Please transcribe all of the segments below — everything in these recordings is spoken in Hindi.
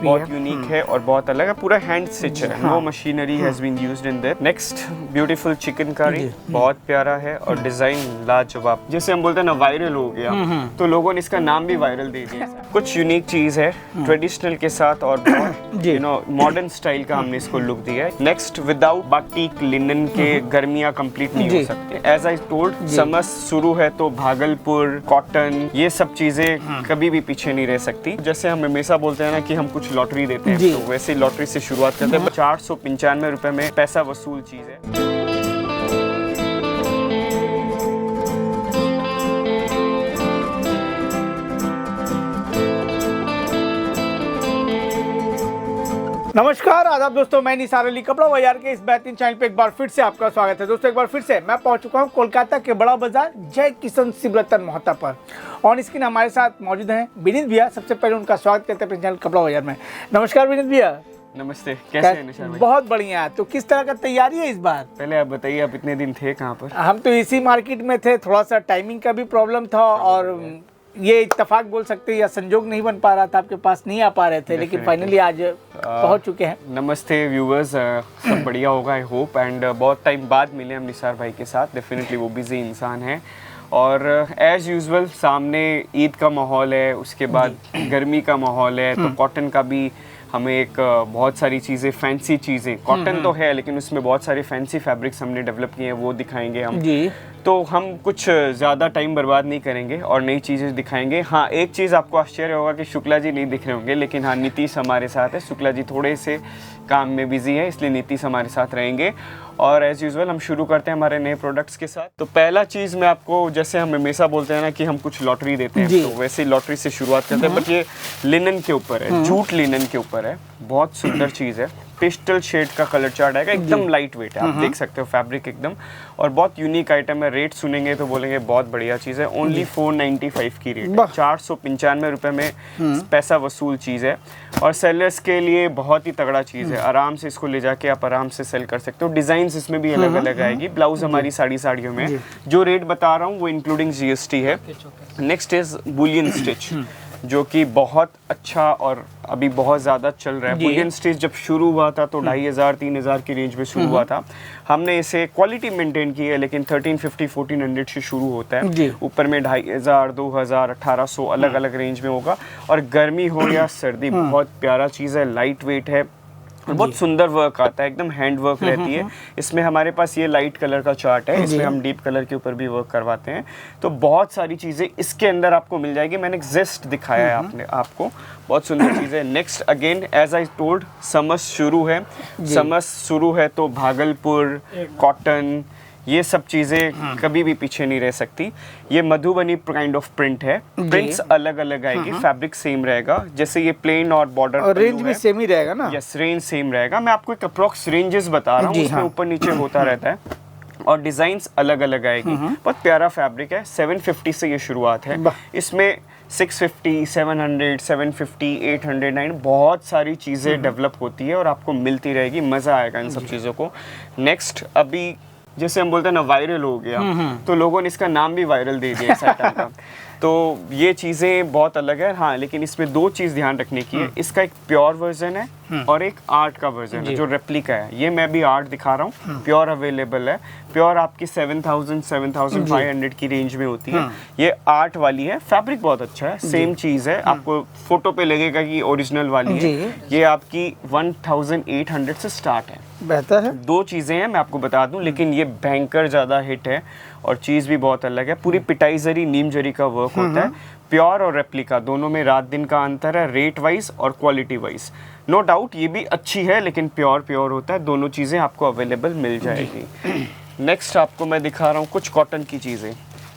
भी है, बहुत यूनिक है और बहुत अलग है, पूरा हैंड स्टिच है, no machinery has been used in that. Next beautiful chikankari, बहुत प्यारा है और डिजाइन लाजवाब, जैसे हम बोलते हैं ना वायरल हो गया, तो लोगों ने इसका नाम भी वायरल दे दिया। कुछ यूनिक चीज है ट्रेडिशनल के साथ और बहुत यू नो मॉडर्न स्टाइल का हमने इसको लुक दिया है। नेक्स्ट विदाउट बाटिक लिनन के गर्मियां कंप्लीट नहीं हो सकती। एज आई टोल्ड समर शुरू है तो भागलपुर कॉटन ये सब चीजें कभी भी पीछे नहीं रह सकती। जैसे हम हमेशा बोलते हैं ना कि हम कुछ लॉटरी देते हैं, तो वैसे लॉटरी से शुरुआत करते हैं। 495 रुपए में पैसा वसूल चीज है। नमस्कार आदाब दोस्तों, मैं निसार अली कपड़ा बाजार के इस बेहतरीन चैनल पे एक बार फिर से आपका स्वागत है। दोस्तों एक बार फिर से मैं पहुंच चुका हूं कोलकाता के बड़ा बाजार जय किशन शिवरतन मोहता पर। ऑन स्क्रीन हमारे साथ मौजूद हैं विनीत भैया। सबसे पहले उनका स्वागत करते हैं अपने चैनल कपड़ा बाजार में। नमस्कार विनीत भैया। नमस्ते, कैसे हैं निशार भाई? बहुत बढ़िया। तो किस तरह का तैयारी है इस बार? पहले आप बताइए, आप इतने दिन थे कहाँ पर? हम तो इसी मार्केट में थे, थोड़ा सा टाइमिंग का भी प्रॉब्लम था और ये इत्तेफाक बोल सकते हैं या संजोग नहीं बन पा रहा था, आपके पास नहीं आ पा रहे थे, लेकिन फाइनली आज पहुंच चुके हैं। नमस्ते व्यूवर्स, सब बढ़िया होगा आई होप। एंड बहुत टाइम बाद मिले हम निसार भाई के साथ। डेफिनेटली वो बिजी इंसान है और एज यूजुअल सामने ईद का माहौल है, उसके बाद गर्मी का माहौल है, तो कॉटन का भी हमें एक बहुत सारी चीज़ें, फैंसी चीज़ें, कॉटन तो है लेकिन उसमें बहुत सारे फैंसी फैब्रिक्स हमने डेवलप किए हैं, वो दिखाएंगे हम जी। तो हम कुछ ज़्यादा टाइम बर्बाद नहीं करेंगे और नई चीज़ें दिखाएंगे। हाँ, एक चीज़ आपको आश्चर्य होगा कि शुक्ला जी नहीं दिख रहे होंगे, लेकिन हाँ नीतीश हमारे साथ है। शुक्ला जी थोड़े से काम में बिजी है, इसलिए नीतीश हमारे साथ रहेंगे। और एज़ यूजुअल हम शुरू करते हैं हमारे नए प्रोडक्ट्स के साथ। तो पहला चीज़ मैं आपको, जैसे हम हमेशा बोलते हैं ना कि हम कुछ लॉटरी देते हैं, तो वैसे लॉटरी से शुरुआत करते हैं। बट ये लिनन के ऊपर है, जूट लिनन के ऊपर है, बहुत सुंदर चीज़ है। पेस्टल शेड का कलर चार्ट आएगा, एकदम लाइट वेट है, आप देख सकते हो फैब्रिक एकदम, और बहुत यूनिक आइटम है। रेट सुनेंगे तो बोलेंगे बहुत बढ़िया चीज़ है। ओनली 495 की रेट है, 495 रुपए में पैसा वसूल चीज़ है और सेलर्स के लिए बहुत ही तगड़ा चीज़ है। आराम से इसको ले जाके आप आराम से सेल कर सकते हो। डिजाइन्स इसमें भी अलग अलग आएगी। ब्लाउज हमारी साड़ियों में, जो रेट बता रहा हूँ वो इंक्लूडिंग GST है। नेक्स्ट इज बुलियन स्टिच, जो कि बहुत अच्छा और अभी बहुत ज़्यादा चल रहा है। बुलियन स्टिच जब शुरू हुआ था तो 2500-3000 की रेंज में शुरू हुआ था। हमने इसे क्वालिटी मेंटेन की है, लेकिन 1350-1400 से शुरू होता है। ऊपर में 2500, 2000, 1800 अलग अलग रेंज में होगा। और गर्मी हो या सर्दी, बहुत प्यारा चीज़ है, लाइट वेट है और बहुत सुंदर वर्क आता है, एकदम हैंड वर्क रहती है। इसमें हमारे पास ये लाइट कलर का चार्ट है, इसमें हम डीप कलर के ऊपर भी वर्क करवाते हैं। तो बहुत सारी चीज़ें इसके अंदर आपको मिल जाएगी। मैंने एक जेस्ट दिखाया है आपने आपको, बहुत सुंदर चीज़ है। Next again as I told, summer शुरू है तो भागलपुर कॉटन ये सब चीज़ें कभी भी पीछे नहीं रह सकती। ये मधुबनी काइंड ऑफ प्रिंट है, प्रिंट्स अलग अलग आएगी, फैब्रिक सेम रहेगा। जैसे ये प्लेन और बॉर्डर और रेंज भी सेम ही रहेगा ना? यस, रेंज सेम रहेगा। मैं आपको एक अप्रोक्स रेंजेस बता रहा हूँ, उसमें ऊपर नीचे होता रहता है और डिजाइन्स अलग अलग आएगी। बहुत प्यारा फैब्रिक है। 750 से ये शुरुआत है, इसमें 650, 700, 750, 800, 900 बहुत सारी चीज़ें डेवलप होती है और आपको मिलती रहेगी। मज़ा आएगा इन सब चीज़ों को। नेक्स्ट, अभी जैसे हम बोलते हैं ना वायरल हो गया, तो लोगों ने इसका नाम भी वायरल दे दिया इस आइटम का। तो ये चीज़ें बहुत अलग है। हाँ, लेकिन इसमें दो चीज़ ध्यान रखने की है। इसका एक प्योर वर्जन है और एक आर्ट का वर्जन है, जो रेप्लिका है। ये मैं भी आर्ट दिखा रहा हूँ, प्योर अवेलेबल है। प्योर आपकी 7000, 7500 की रेंज में होती है। ये आर्ट वाली है, फैब्रिक बहुत अच्छा है, सेम चीज़ है। आपको फोटो पे लगेगा कि ओरिजिनल वाली है। ये आपकी 1800 से स्टार्ट है। बेहतर है। दो चीज़ें हैं मैं आपको बता दूं, लेकिन ये भयंकर ज़्यादा हिट है और चीज़ भी बहुत अलग है। पूरी पिटाई जरी, नीम जरी का वर्क होता है। प्योर और रेप्लिका दोनों में रात दिन का अंतर है, रेट वाइज और क्वालिटी वाइज। नो डाउट ये भी अच्छी है, लेकिन प्योर होता है। दोनों चीज़ें आपको अवेलेबल मिल जाएगी। नेक्स्ट आपको मैं दिखा रहा हूँ कुछ कॉटन की चीज़ें।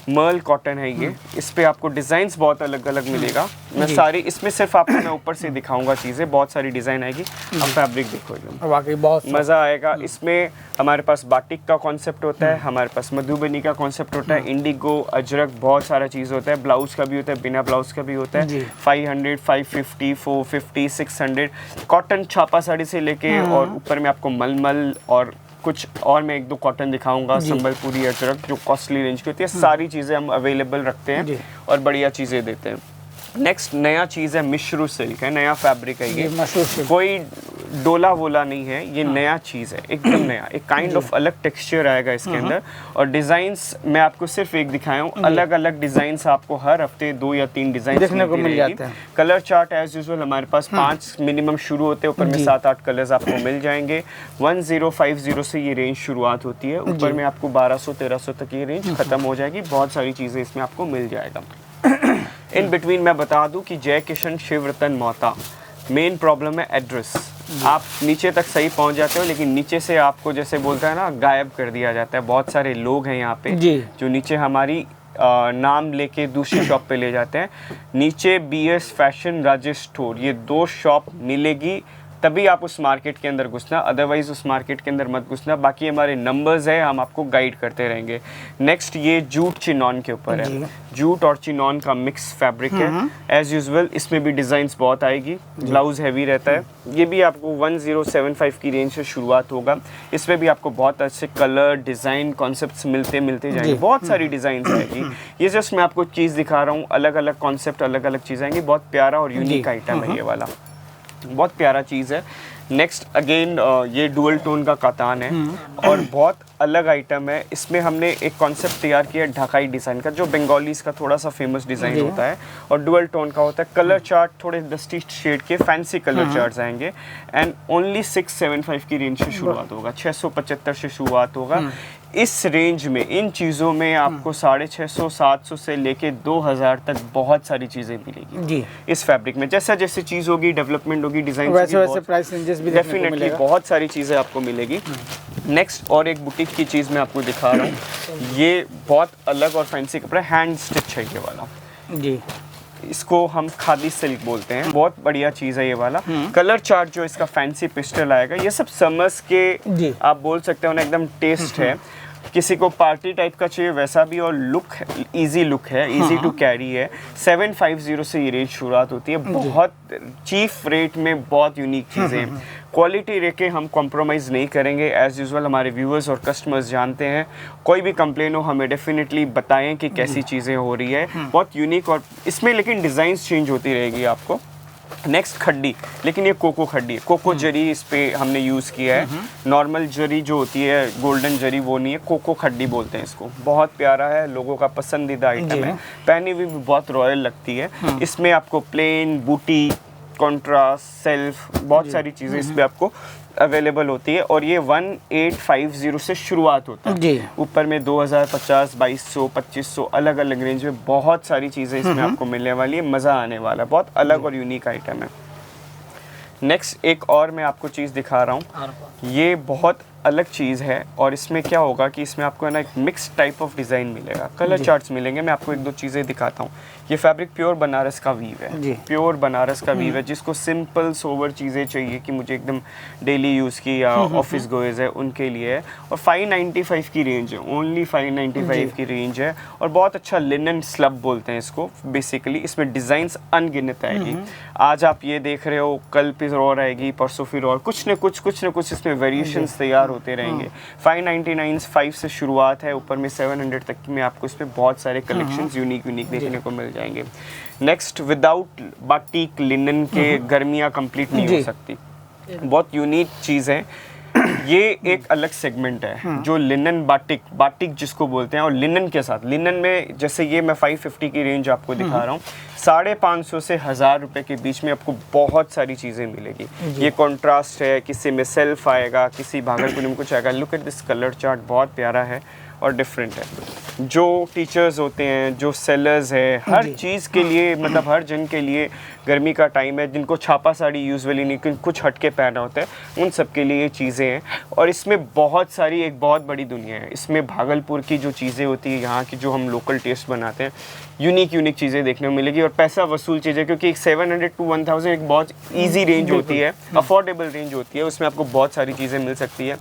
मर्ल कॉटन है ये, इस पे आपको डिजाइन्स बहुत अलग अलग मिलेगा। मैं सारी इसमें सिर्फ आपको मैं ऊपर से दिखाऊंगा चीज़ें, बहुत सारी डिज़ाइन आएगी। अब फैब्रिक देखो, एकदम वाकई बहुत मज़ा आएगा। इसमें हमारे पास बाटिक का कॉन्सेप्ट होता है, हमारे पास मधुबनी का कॉन्सेप्ट होता है, इंडिगो, अजरक, बहुत सारा चीज़ होता है। ब्लाउज का भी होता है, बिना ब्लाउज का भी होता है। 500, 550, 450, 600 कॉटन छापा साड़ी से लेके और ऊपर में आपको मलमल और कुछ और मैं एक दो कॉटन दिखाऊंगा, संबलपुरी, अजरक, जो कॉस्टली रेंज की होती है। सारी चीज़ें हम अवेलेबल रखते हैं और बढ़िया चीज़ें देते हैं। नेक्स्ट नया चीज़ है मिश्रू सिल्क है, नया फैब्रिक है ये मशहूर सिल्क। कोई डोला वोला नहीं है, ये नया चीज़ है, एकदम नया, एक काइंड ऑफ अलग टेक्सचर आएगा इसके अंदर। और डिज़ाइंस मैं आपको सिर्फ एक दिखाया हूँ, अलग अलग डिज़ाइंस आपको हर हफ्ते 2 या 3 डिज़ाइन देखने को मिल जाते हैं। कलर चार्ट एज यूजुअल हमारे पास 5 मिनिमम शुरू होते हैं, ऊपर में 7-8 कलर्स आपको मिल जाएंगे। 1050 से ये रेंज शुरुआत होती है, ऊपर में आपको 1200-1300 तक ये रेंज खत्म हो जाएगी। बहुत सारी चीज़ें इसमें आपको मिल जाएगा। इन बिटवीन मैं बता दूं कि जय किशन शिव रतन मोहता, मेन प्रॉब्लम है एड्रेस। आप नीचे तक सही पहुंच जाते हो, लेकिन नीचे से आपको जैसे बोलता है ना, गायब कर दिया जाता है। बहुत सारे लोग हैं यहाँ पे जो नीचे हमारी नाम लेके दूसरी शॉप पे ले जाते हैं। नीचे BS फैशन राजेश स्टोर, ये 2 शॉप मिलेगी, तभी आप उस मार्केट के अंदर घुसना, अदरवाइज उस मार्केट के अंदर मत घुसना। बाकी हमारे नंबर्स है, हम आपको गाइड करते रहेंगे। नेक्स्ट ये जूट चिनॉन के ऊपर है, जूट और चिनॉन का मिक्स फैब्रिक है एज यूजुअल। इसमें भी डिज़ाइंस बहुत आएगी, ब्लाउज हैवी रहता है। ये भी आपको 1075 की रेंज से शुरुआत होगा। इसमें भी आपको बहुत अच्छे कलर डिज़ाइन कॉन्सेप्ट्स मिलते जाएंगे, बहुत सारी डिज़ाइंस आएगी। ये जस्ट मैं आपको चीज़ दिखा रहा हूँ, अलग अलग कॉन्सेप्ट, अलग अलग चीज़ आएंगी। बहुत प्यारा और यूनिक आइटम है ये वाला, बहुत प्यारा चीज़ है। नेक्स्ट अगेन ये डुअल टोन का कातान है और बहुत अलग आइटम है। इसमें हमने एक कॉन्सेप्ट तैयार किया ढकाई डिज़ाइन का, जो बंगालीज का थोड़ा सा फेमस डिज़ाइन होता है, और डुअल टोन का होता है। कलर चार्ट थोड़े डस्टी शेड के फैंसी कलर चार्ट्स आएंगे एंड ओनली 675 की रेंज से शुरुआत होगा, 675 से शुरुआत होगा। इस रेंज में इन चीज़ों में आपको 650-700 से लेके 2000 तक बहुत सारी चीज़ें मिलेगी जी। इस फैब्रिक में। जैसा जैसे चीज़ होगी, डेवलपमेंट होगी, डिज़ाइन वैसे प्राइस रेंजेस भी डेफिनेटली बहुत सारी चीज़ें आपको मिलेगी। नेक्स्ट और एक बुटीक की चीज़ मैं आपको दिखा रहा हूँ। ये बहुत अलग और फैंसी कपड़ा, हैंड स्टिच है ये वाला जी। इसको हम खादी सिल्क बोलते हैं, बहुत बढ़िया चीज़ है ये वाला। कलर चार्ट जो इसका फैंसी पिस्टल आएगा, ये सब समर्स के आप बोल सकते हो ना, एकदम टेस्ट है। किसी को पार्टी टाइप का चाहिए वैसा भी, और लुक इजी लुक है, इजी टू कैरी है। 750 से ये रेंज शुरुआत होती है। बहुत चीप रेट में बहुत यूनिक चीज़ें हैं। क्वालिटी रेके हम कॉम्प्रोमाइज़ नहीं करेंगे, एज यूजुअल हमारे व्यूअर्स और कस्टमर्स जानते हैं। कोई भी कंप्लेन हो हमें डेफिनेटली बताएं कि कैसी चीज़ें हो रही है। बहुत यूनिक, और इसमें लेकिन डिज़ाइंस चेंज होती रहेगी आपको। नेक्स्ट खड्डी, लेकिन ये कोको खड्डी है, कोको जरी इस पे हमने यूज़ किया है। नॉर्मल जरी जो होती है गोल्डन जरी, वो नहीं है, कोको खड्डी बोलते हैं इसको। बहुत प्यारा है, लोगों का पसंदीदा आइटम है, पहनी हुई भी बहुत रॉयल लगती है। इसमें आपको प्लेन, बूटी, कॉन्ट्रास्ट, सेल्फ, बहुत सारी चीज़ें इसमें आपको अवेलेबल होती है। और ये 1850 से शुरुआत होता है। ऊपर में 2050, 2200, 2500 अलग अलग रेंज में बहुत सारी चीज़ें इसमें आपको मिलने वाली है। मज़ा आने वाला है, बहुत अलग और यूनिक आइटम है। नेक्स्ट एक और मैं आपको चीज़ दिखा रहा हूँ, ये बहुत अलग चीज़ है। और इसमें क्या होगा कि इसमें आपको है ना एक मिक्स टाइप ऑफ डिज़ाइन मिलेगा, कलर चार्ट्स मिलेंगे। मैं आपको 1-2 चीज़ें दिखाता हूँ। ये फैब्रिक प्योर बनारस का वीव है, प्योर बनारस का वीव है। जिसको सिंपल सोवर चीज़ें चाहिए कि मुझे एकदम डेली यूज़ की या ऑफिस गोएज है, उनके लिए है। और 595 की रेंज है, ओनली 595 की रेंज है। और बहुत अच्छा लिनन स्लब बोलते हैं इसको बेसिकली। इसमें डिज़ाइंस अनगिनत आएगी। आज आप ये देख रहे हो, कल फिर और आएगी, परसों फिर और, कुछ न कुछ इसमें वेरिएशंस तैयार होते रहेंगे। 599 से शुरुआत है, ऊपर में 700 तक में आपको इसमें बहुत सारे कलेक्शंस यूनिक देखने को मिल जाएंगे। नेक्स्ट, विदाउट बाटिक लिनन के गर्मियाँ कंप्लीट नहीं हो सकती, बहुत यूनिक चीज़ है। ये एक अलग सेगमेंट है जो लिनन बाटिक जिसको बोलते हैं। और लिनन के साथ, लिनन में जैसे ये मैं 550 की रेंज आपको दिखा रहा हूँ, 550 से 1000 रुपए के बीच में आपको बहुत सारी चीज़ें मिलेगी। ये कॉन्ट्रास्ट है, किसी में सेल्फ आएगा, किसी भागलपुर में कुछ आएगा। Look at this colour chart, बहुत प्यारा है और डिफरेंट है। जो टीचर्स होते हैं, जो सेलर्स है, हर चीज़ के लिए, मतलब हर जन के लिए गर्मी का टाइम है, जिनको छापा साड़ी यूजुअली नहीं, कुछ हटके पहना होता है, उन सब के लिए ये चीज़ें हैं। और इसमें बहुत सारी, एक बहुत बड़ी दुनिया है। इसमें भागलपुर की जो चीज़ें होती है, यहाँ की जो हम लोकल टेस्ट बनाते हैं, यूनिक चीज़ें देखने को मिलेगी। और पैसा वसूल चीज़ें, क्योंकि 700 to 1000 एक बहुत ईजी रेंज होती है, अफोर्डेबल रेंज होती है, उसमें आपको बहुत सारी चीज़ें मिल सकती है।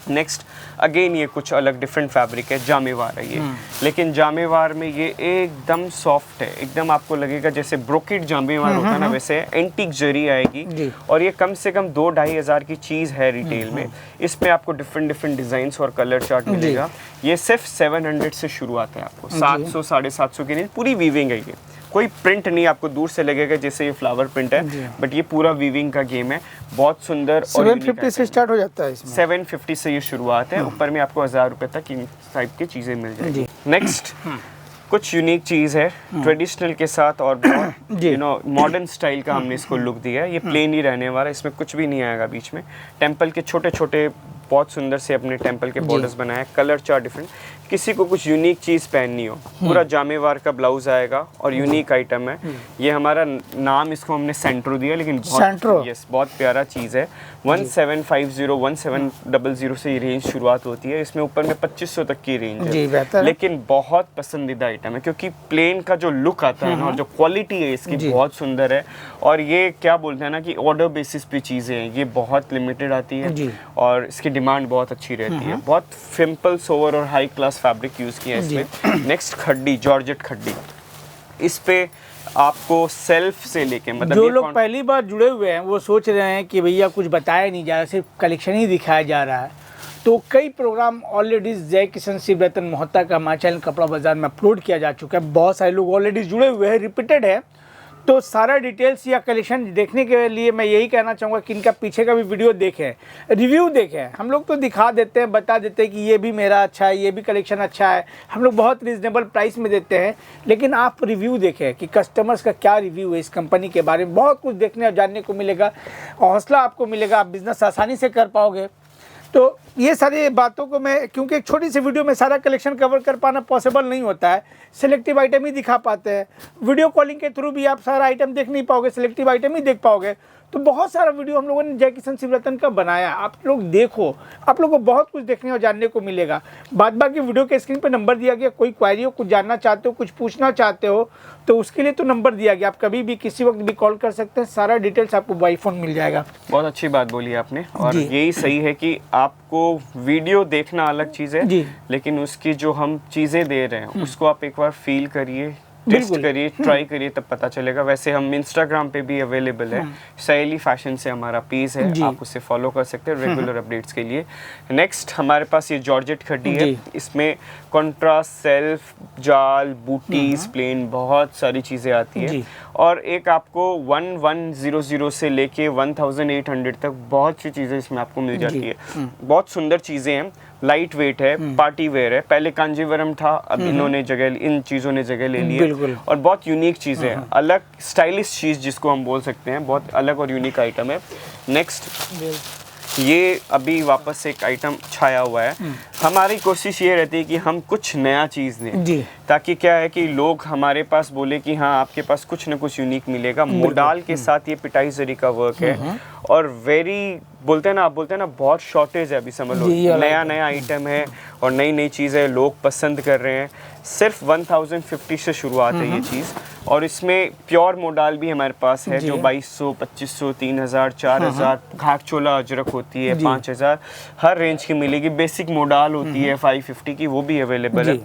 नेक्स्ट अगेन ये कुछ अलग डिफरेंट फैब्रिक है, जामेवार है ये। लेकिन जामेवार में ये एकदम सॉफ्ट है, एकदम आपको लगेगा जैसे ब्रोकेड जामेवार होता है ना, वैसे एंटीक जरी आएगी। और ये कम से कम 2-2.5 हज़ार की चीज़ है रिटेल में। इसमें आपको डिफरेंट डिज़ाइंस और कलर चार्ट मिलेगा। ये सिर्फ 700 से शुरुआत है, आपको 700 750 की रेंज, पूरी वीविंग है ये, कोई प्रिंट नहीं आपको दूर से लगेगा जैसे ये फ्लावर प्रिंट है, बट ये पूरा वीविंग का गेम है, बहुत सुंदर। 750 से स्टार्ट हो जाता है इसमें। 750 से ये शुरुआत है, ऊपर में आपको 1000 रुपए तक इन टाइप की चीजें मिल जाएगी। नेक्स्ट कुछ यूनिक चीज़ है, ट्रेडिशनल के साथ और बहुत मॉडर्न स्टाइल का हमने इसको लुक दिया है। ये प्लेन ही रहने वाला, इसमें कुछ भी नहीं आएगा बीच में। टेंपल के छोटे छोटे बहुत सुंदर से अपने टेंपल के बॉर्डर्स बनाए, कलर चार्ट डिफरेंट। किसी को कुछ यूनिक चीज़ पहननी हो, पूरा जामेवार का ब्लाउज आएगा और यूनिक आइटम है। ये हमारा नाम इसको हमने सेंट्रो दिया, लेकिन बहुत प्यारा चीज़ है। 1750 1700 से ये रेंज शुरुआत होती है। इसमें ऊपर में 2500 तक की रेंज है, लेकिन बहुत पसंदीदा आइटम है क्योंकि प्लेन का जो लुक आता है ना और जो क्वालिटी है इसकी बहुत सुंदर है। और ये क्या बोलते हैं ना कि ऑर्डर बेसिस पे चीज़ें हैं, ये बहुत लिमिटेड आती है और इसकी डिमांड बहुत अच्छी रहती है। बहुत सिंपल सोवर और हाई क्लास फैब्रिक यूज़ किया है इसमें। Next khaddi, georgette khaddi. इस पे आपको सेल्फ से लेके मतलब जो लोग पहली बार जुड़े हुए हैं वो सोच रहे हैं कि भैया कुछ बताया नहीं जा रहा, सिर्फ कलेक्शन ही दिखाया जा रहा है। तो कई प्रोग्राम ऑलरेडी जय किशन शिवरतन मोहता का हमारे चैनल कपड़ा बाजार में अपलोड किया जा चुका है। बहुत सारे लोग ऑलरेडी जुड़े हुए हैं, रिपीटेड है। तो सारा डिटेल्स या कलेक्शन देखने के लिए मैं यही कहना चाहूँगा कि इनका पीछे का भी वीडियो देखें, रिव्यू देखें। हम लोग तो दिखा देते हैं, बता देते हैं कि ये भी मेरा अच्छा है, ये भी कलेक्शन अच्छा है, हम लोग बहुत रीज़नेबल प्राइस में देते हैं। लेकिन आप रिव्यू देखें कि कस्टमर्स का क्या रिव्यू है इस कंपनी के बारे में। बहुत कुछ देखने और जानने को मिलेगा, हौसला आपको मिलेगा, आप बिज़नेस आसानी से कर पाओगे। तो ये सारी बातों को मैं, क्योंकि एक छोटी सी वीडियो में सारा कलेक्शन कवर कर पाना पॉसिबल नहीं होता है, सिलेक्टिव आइटम ही दिखा पाते हैं। वीडियो कॉलिंग के थ्रू भी आप सारा आइटम देख नहीं पाओगे, सिलेक्टिव आइटम ही देख पाओगे। तो बहुत सारा वीडियो हम लोगों ने जय किशन शिवरतन का बनाया, आप लोग देखो, आप लोगों को बहुत कुछ देखने और जानने को मिलेगा। बाद बाकी वीडियो के स्क्रीन पर नंबर दिया गया, कोई क्वारी हो, कुछ जानना चाहते हो, कुछ पूछना चाहते हो तो उसके लिए तो नंबर दिया गया, आप कभी भी किसी वक्त भी कॉल कर सकते हैं। सारा डिटेल्स आपको बाई फोन मिल जाएगा। बहुत अच्छी बात बोली आपने, और यही सही है कि आपको वीडियो देखना अलग चीज़ है, लेकिन उसकी जो हम चीज़ें दे रहे हैं उसको आप एक बार फील करिए, टेस्ट करिए, ट्राई करिए, तब पता चलेगा। वैसे हम इंस्टाग्राम पे भी अवेलेबल है, सहेली फैशन से हमारा पेज है, आप उसे फॉलो कर सकते हैं रेगुलर अपडेट्स के लिए। नेक्स्ट हमारे पास ये जॉर्जेट खड्डी है, इसमें कॉन्ट्रास्ट, सेल्फ, जाल, बूटीज, प्लेन, बहुत सारी चीज़ें आती है। और एक आपको 1100 से लेके 1800 तक बहुत सी चीज़ें इसमें आपको मिल जाती है। बहुत सुंदर चीज़ें हैं, लाइट वेट है, पार्टी वेयर है। पहले कांजीवरम था, अब इन्होंने जगह, इन चीज़ों ने जगह ले ली है। और बहुत यूनिक चीज़ें हैं, अलग स्टाइलिश चीज़ जिसको हम बोल सकते हैं, बहुत अलग और यूनिक आइटम है। नेक्स्ट ये अभी वापस एक आइटम छाया हुआ है। हमारी कोशिश ये रहती है कि हम कुछ नया चीज़ दें, ताकि क्या है कि लोग हमारे पास बोले कि हाँ आपके पास कुछ न कुछ यूनिक मिलेगा। मोडाल के साथ ये पिटाई जरी का वर्क है और वेरी बोलते हैं ना, आप बोलते हैं ना, बहुत शॉर्टेज है अभी, समझ लो नया नया आइटम है और नई नई चीज़ें लोग पसंद कर रहे हैं। सिर्फ 1050 से शुरुआत है ये चीज़, और इसमें प्योर मोडाल भी हमारे पास है जो 2200, 2500, 3000, 4000, घाट चोला अजरक होती है 5000, हर रेंज की मिलेगी। बेसिक मोडाल होती है 550 की, वो भी अवेलेबल है।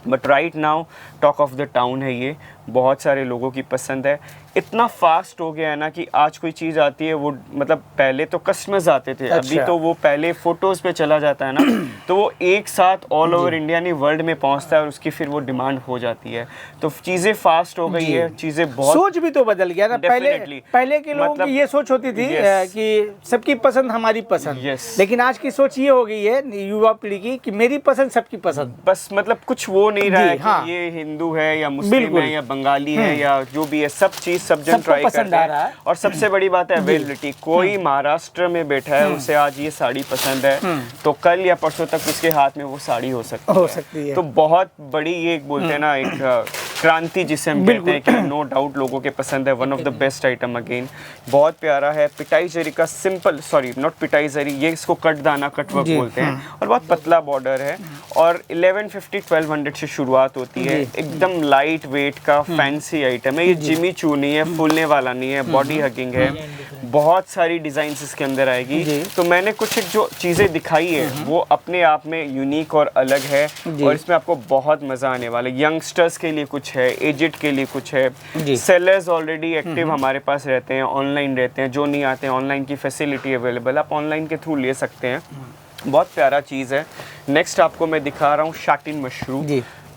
But right now talk of the town है ये, बहुत सारे लोगों की पसंद है। इतना फास्ट हो गया है ना कि आज कोई चीज़ आती है वो, मतलब पहले तो कस्टमर्स आते थे, अभी तो वो पहले फोटोज़ पे चला जाता है ना, तो वो एक साथ ऑल ओवर इंडिया नहीं वर्ल्ड में पहुंचता है और उसकी फिर वो डिमांड हो जाती है। तो चीज़ें फास्ट हो गई है, चीज़ें बहुत, सोच भी तो बदल गया ना। पहले के लोगों की ये सोच होती थी कि सबकी पसंद हमारी पसंद, लेकिन आज की सोच ये हो गई है युवा पीढ़ी की कि मेरी पसंद सबकी पसंद। बस मतलब कुछ वो नहीं रहा है कि ये हिंदू है या मुस्लिम है या बंगाली है या जो भी है, सब चीज सब जन ट्राई करते हैं। और सबसे बड़ी बात है अवेलेबिलिटी। कोई महाराष्ट्र में बैठा है, उसे आज ये साड़ी पसंद है तो कल या परसों तक उसके हाथ में वो साड़ी हो सकती है। तो बहुत बड़ी ये एक बोलते हैं ना एक क्रांति जिसे हम कहते हैं कि नो डाउट लोगों के पसंद है। One of the best item again, बहुत प्यारा है। पिटाई जरी का सिंपल, सॉरी नॉट पिटाई जरी, ये इसको कट दाना कट वर्क बोलते हैं, और बहुत पतला बॉर्डर है। और 1150-1200 से शुरुआत होती है। एकदम लाइट वेट का फैंसी आइटम है ये, जिमी चू नहीं है, फूलने वाला नहीं है, बॉडी हगिंग है। बहुत सारी डिजाइन्स इसके अंदर आएगी। तो मैंने कुछ जो चीज़ें दिखाई है वो अपने आप में यूनिक और अलग है, और इसमें आपको बहुत मज़ा आने वाला है। यंगस्टर्स के लिए कुछ है, एजेड के लिए कुछ है। सेलर्स ऑलरेडी एक्टिव हमारे पास रहते हैं, ऑनलाइन रहते हैं, जो नहीं आते हैं ऑनलाइन की फैसिलिटी अवेलेबल, आप ऑनलाइन के थ्रू ले सकते हैं। बहुत प्यारा चीज़ है। नेक्स्ट आपको मैं दिखा रहा हूँ शाटिन मशरूम।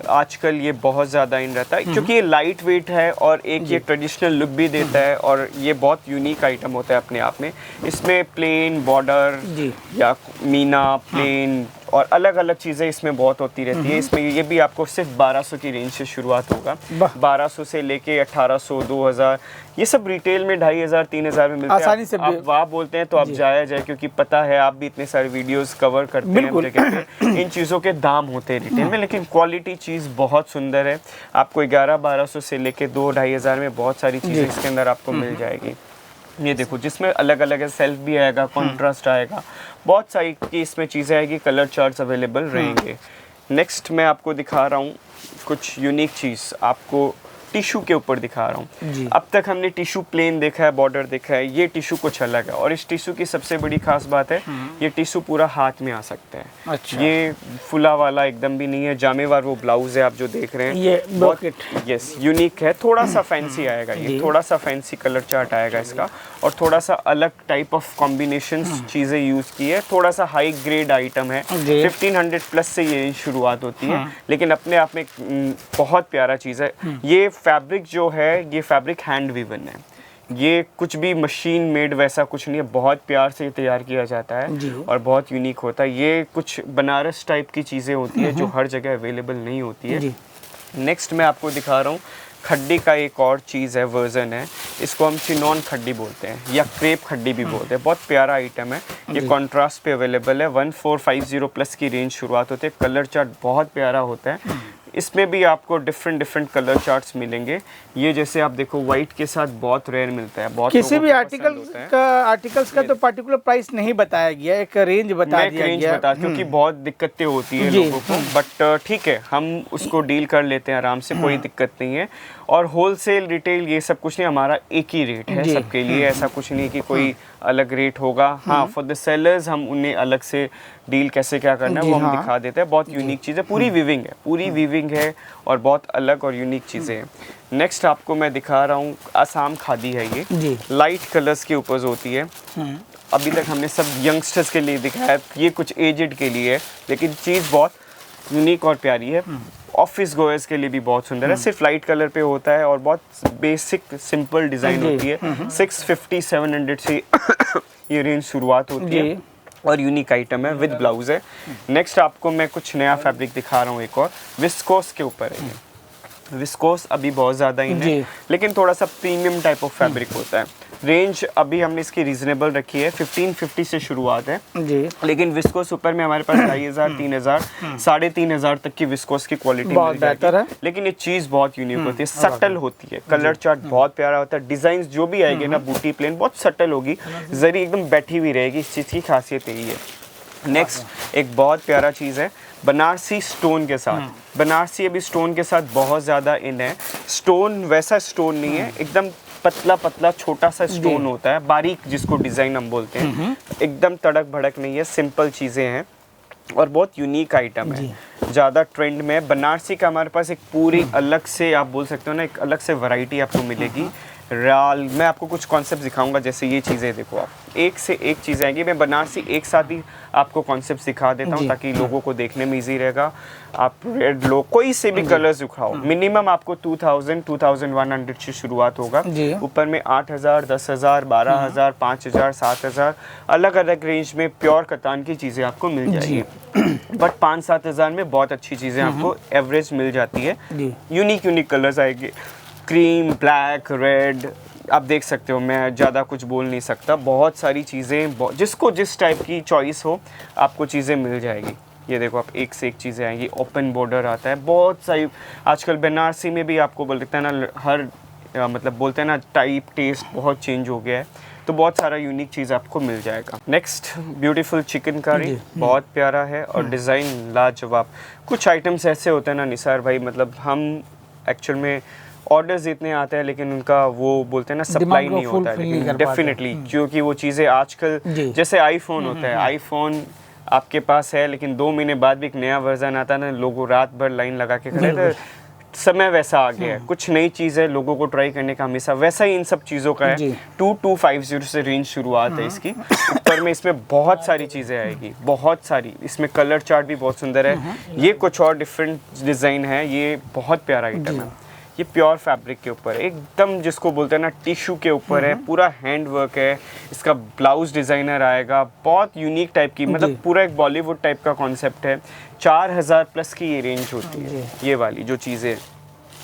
आजकल ये बहुत ज़्यादा इन रहता है क्योंकि ये लाइट वेट है और एक ये ट्रेडिशनल लुक भी देता है और ये बहुत यूनिक आइटम होता है अपने आप में। इसमें प्लेन बॉर्डर या मीना प्लेन और अलग अलग चीज़ें इसमें बहुत होती रहती है। इसमें ये भी आपको सिर्फ 1200 की रेंज से शुरुआत होगा। 1200 से लेके 1800 2000 ये सब रिटेल में 2500 3000 में मिलते हैं। आसानी से आप वाह बोलते हैं तो आप जाया जाए, क्योंकि पता है आप भी इतने सारे वीडियोस कवर करते हैं अपने जगह पे। इन चीज़ों के दाम होते हैं रिटेल में, लेकिन क्वालिटी चीज़ बहुत सुंदर है। आपको 1100-1200 से लेके 2-2500 में बहुत सारी चीज़ें इसके अंदर आपको मिल जाएगी। ये देखो जिसमें अलग अलग है, सेल्फ भी आएगा, कॉन्ट्रास्ट आएगा, बहुत सारी की इसमें चीज़ें आएगी, कलर चार्ट्स अवेलेबल रहेंगे। नेक्स्ट मैं आपको दिखा रहा हूँ कुछ यूनिक चीज़, आपको टिशू के ऊपर दिखा रहा हूँ। अब तक हमने टिशू प्लेन देखा है, बॉर्डर देखा है, ये टिशू कुछ अलग है। और इस टिशू की सबसे बड़ी खास बात है ये टिशू पूरा हाथ में आ सकता है। अच्छा। ये फुला वाला एकदम भी नहीं है, जामेवार वो ब्लाउज है आप जो देख रहे हैं, ये बहुत यस यूनिक है। थोड़ा सा फैंसी आएगा, ये थोड़ा सा फैंसी कलर चार्ट आएगा इसका, और थोड़ा सा अलग टाइप ऑफ कॉम्बिनेशन चीज़ें यूज़ की है। थोड़ा सा हाई ग्रेड आइटम है, 1500 प्लस से ये शुरुआत होती है, लेकिन अपने आप में बहुत प्यारा चीज़ है। ये फैब्रिक जो है ये फैब्रिक हैंड वीवन है, ये कुछ भी मशीन मेड वैसा कुछ नहीं है, बहुत प्यार से तैयार किया जाता है और बहुत यूनिक होता है। ये कुछ बनारस टाइप की चीज़ें होती है जो हर जगह अवेलेबल नहीं होती है। नेक्स्ट मैं आपको दिखा रहा हूँ खड्डी का एक और चीज़ है, वर्जन है, इसको हम चिनॉन खड्डी बोलते हैं या क्रेप खड्डी भी बोलते हैं। बहुत प्यारा आइटम है, ये कॉन्ट्रास्ट पे अवेलेबल है। 1450 प्लस की रेंज शुरुआत होती है। कलर चार्ट बहुत प्यारा होता है, इसमें भी आपको डिफरेंट कलर चार्ट्स मिलेंगे। ये जैसे आप देखो वाइट के साथ बहुत रेयर मिलता है, बहुत किसी भी आर्टिकल्स का तो पर्टिकुलर प्राइस नहीं बताया गया, एक रेंज बता दिया गया बता, क्योंकि बहुत दिक्कतें होती है लोगों को, बट ठीक है हम उसको डील कर लेते हैं आराम से, कोई दिक्कत नहीं है। और होलसेल रिटेल ये सब कुछ नहीं, हमारा एक ही रेट है सबके लिए, ऐसा कुछ नहीं कि कोई अलग रेट होगा। हाँ, फॉर द सेलर्स हम उन्हें अलग से डील कैसे क्या करना है वो हम दिखा देते हैं। बहुत यूनिक चीज़ है, पूरी वीविंग है, पूरी वीविंग है और बहुत अलग और यूनिक चीज़ें हैं। नेक्स्ट आपको मैं दिखा रहा हूँ आसाम खादी है, ये लाइट कलर्स के ऊपर होती है। अभी तक हमने सब यंगस्टर्स के लिए दिखाया, ये कुछ एजेड के लिए है, लेकिन चीज़ बहुत यूनिक और प्यारी है। ऑफिस गोयर्स के लिए भी बहुत सुंदर है, सिर्फ लाइट कलर पे होता है और बहुत बेसिक सिंपल डिज़ाइन होती है। 650-700 से ये रेंज शुरुआत होती है और यूनिक आइटम है, विद ब्लाउज है। नेक्स्ट आपको मैं कुछ नया फैब्रिक दिखा रहा हूँ, एक और विस्कोस के ऊपर है। ये विस्कोस अभी बहुत ज़्यादा इन है, लेकिन थोड़ा सा प्रीमियम टाइप ऑफ फैब्रिक होता है। रेंज अभी हमने इसकी रीजनेबल रखी है, 1550 से शुरुआत है जी। लेकिन विस्कोस ऊपर में हमारे पास 2500, 3000, 3500 तक की विस्कोस की क्वालिटी बहुत बेहतर है। लेकिन ये चीज़ बहुत यूनिक होती है, सटल होती है, कलर चार्ट बहुत प्यारा होता है। डिजाइन जो भी आएगी ना बूटी प्लेन बहुत सटल होगी, जरी एकदम बैठी हुई रहेगी, इस चीज़ की खासियत यही है। नेक्स्ट एक बहुत प्यारा चीज़ है बनारसी स्टोन के साथ। बनारसी अभी स्टोन के साथ बहुत ज़्यादा इन है। स्टोन वैसा स्टोन नहीं है, एकदम पतला पतला छोटा सा स्टोन होता है, बारीक जिसको डिज़ाइन हम बोलते हैं, एकदम तड़क भड़क नहीं है, सिंपल चीज़ें हैं और बहुत यूनिक आइटम है, ज़्यादा ट्रेंड में। बनारसी का हमारे पास एक पूरी अलग से आप बोल सकते हो ना, एक अलग से वैरायटी आपको मिलेगी। राल मैं आपको कुछ कॉन्सेप्ट दिखाऊंगा, जैसे ये चीज़ें देखो आप, एक से एक चीज़ें आएंगी। मैं बनारसी एक साथ ही आपको कॉन्सेप्ट सिखा देता हूँ ताकि लोगों को देखने में इजी रहेगा। आप रेड लो कोई से भी कलर्स दिखाओ, मिनिमम आपको 2000-2100 से शुरुआत होगा। ऊपर में 8000, 10,000, 12,000, 5,000, 7,000 अलग अलग रेंज में प्योर कतान की चीज़ें आपको मिल जाएगी। बट 5-7 हज़ार में बहुत अच्छी चीज़ें आपको एवरेज मिल जाती है। यूनिक कलर्स आएंगे, क्रीम, ब्लैक, रेड, आप देख सकते हो, मैं ज़्यादा कुछ बोल नहीं सकता। बहुत सारी चीज़ें, जिसको जिस टाइप की चॉइस हो आपको चीज़ें मिल जाएगी। ये देखो आप, एक से एक चीज़ें आएंगी। ओपन बॉर्डर आता है, बहुत सारी आजकल बनारसी में भी आपको बोलते हैं ना, हर मतलब बोलते हैं ना टाइप टेस्ट बहुत चेंज हो गया है, तो बहुत सारा यूनिक चीज़ आपको मिल जाएगा। नेक्स्ट ब्यूटीफुल चिकनकारी, बहुत प्यारा है और डिज़ाइन लाजवाब। कुछ आइटम्स ऐसे होते हैं ना निसार भाई, मतलब हम एक्चुअल में ऑर्डर्स इतने आते हैं लेकिन उनका वो बोलते हैं ना सप्लाई नहीं होता है, लेकिन डेफिनेटली क्योंकि वो चीज़ें आजकल जैसे आईफोन होता है, आईफोन आपके पास है लेकिन 2 महीने बाद भी एक नया वर्जन आता है ना, लोगों रात भर लाइन लगा के खड़े थे। समय वैसा आ गया है, कुछ नई चीज़ है, लोगों को ट्राई करने का हमेशा वैसा ही इन सब चीज़ों का है। जी। 2250 से रेंज शुरुआत है इसकी। ऊपर में इसमें बहुत सारी चीज़ें आएगी, बहुत सारी। इसमें कलर चार्ट भी बहुत सुंदर है। ये कुछ और डिफरेंट डिज़ाइन है, ये बहुत प्यारा आइटम है। ये प्योर फैब्रिक के ऊपर है, एकदम जिसको बोलते हैं ना टिश्यू के ऊपर है, पूरा हैंड वर्क है। इसका ब्लाउज डिज़ाइनर आएगा, बहुत यूनिक टाइप की, मतलब पूरा एक बॉलीवुड टाइप का कॉन्सेप्ट है। 4000 प्लस की ये रेंज होती है, ये वाली जो चीज़ें।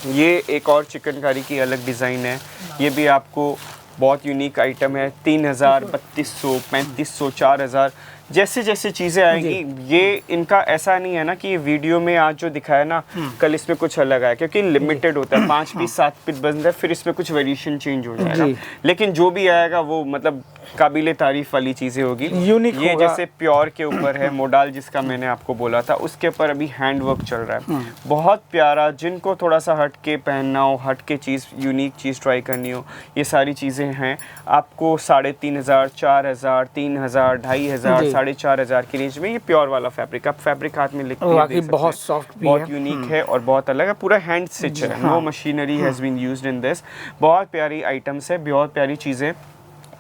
ये एक और चिकनकारी की अलग डिज़ाइन है, ये भी आपको बहुत यूनिक आइटम है। 3000, 3200, 3500, 4000 जैसे जैसे चीज़ें आएंगी। ये इनका ऐसा नहीं है ना कि ये वीडियो में आज जो दिखाया ना, कल इसमें कुछ अलग आया, क्योंकि लिमिटेड होता है। 5 पीस 7 पीस बंद है, फिर इसमें कुछ वेरिएशन चेंज हो जाएगा। लेकिन जो भी आएगा वो मतलब काबिले तारीफ वाली चीज़ें होगी, यूनिक ये होगा। जैसे प्योर के ऊपर है, मोडाल जिसका मैंने आपको बोला था, उसके ऊपर अभी हैंड वर्क चल रहा है। बहुत प्यारा, जिनको थोड़ा सा हट के पहनना हो, हट के चीज़, यूनिक चीज़ ट्राई करनी हो, ये सारी चीज़ें हैं। आपको 3500, 4000, 3000, 2500, 4500 की रेंज में ये प्योर वाला फैब्रिक। आप फैब्रिक हाथ में लिखते हैं, वाकई बहुत सॉफ्ट भी बहुत है। यूनिक है और बहुत अलग है। पूरा हैंड स्टिच है, no machinery has been used in this. बहुत प्यारी आइटम्स है, बहुत प्यारी चीज़ें।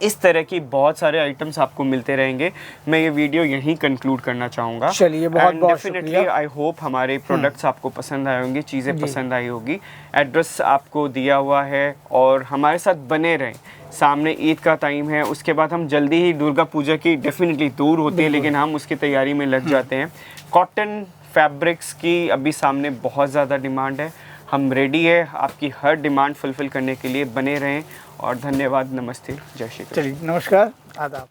इस तरह की बहुत सारे आइटम्स आपको मिलते रहेंगे। मैं ये वीडियो यहीं कंक्लूड करना चाहूँगा। चलिए, बहुत डेफिनेटली आई होप हमारे प्रोडक्ट्स आपको पसंद आए होंगे, चीज़ें पसंद आई होगी। एड्रेस आपको दिया हुआ है और हमारे साथ बने रहें। सामने ईद का टाइम है, उसके बाद हम जल्दी ही दुर्गा पूजा की डेफिनेटली दूर होते हैं, लेकिन हम उसकी तैयारी में लग जाते हैं। कॉटन फैब्रिक्स की अभी सामने बहुत ज़्यादा डिमांड है, हम रेडी है आपकी हर डिमांड फुलफिल करने के लिए। बने रहें और धन्यवाद। नमस्ते, जय श्री कृष्ण। चलिए, नमस्कार, आदाब।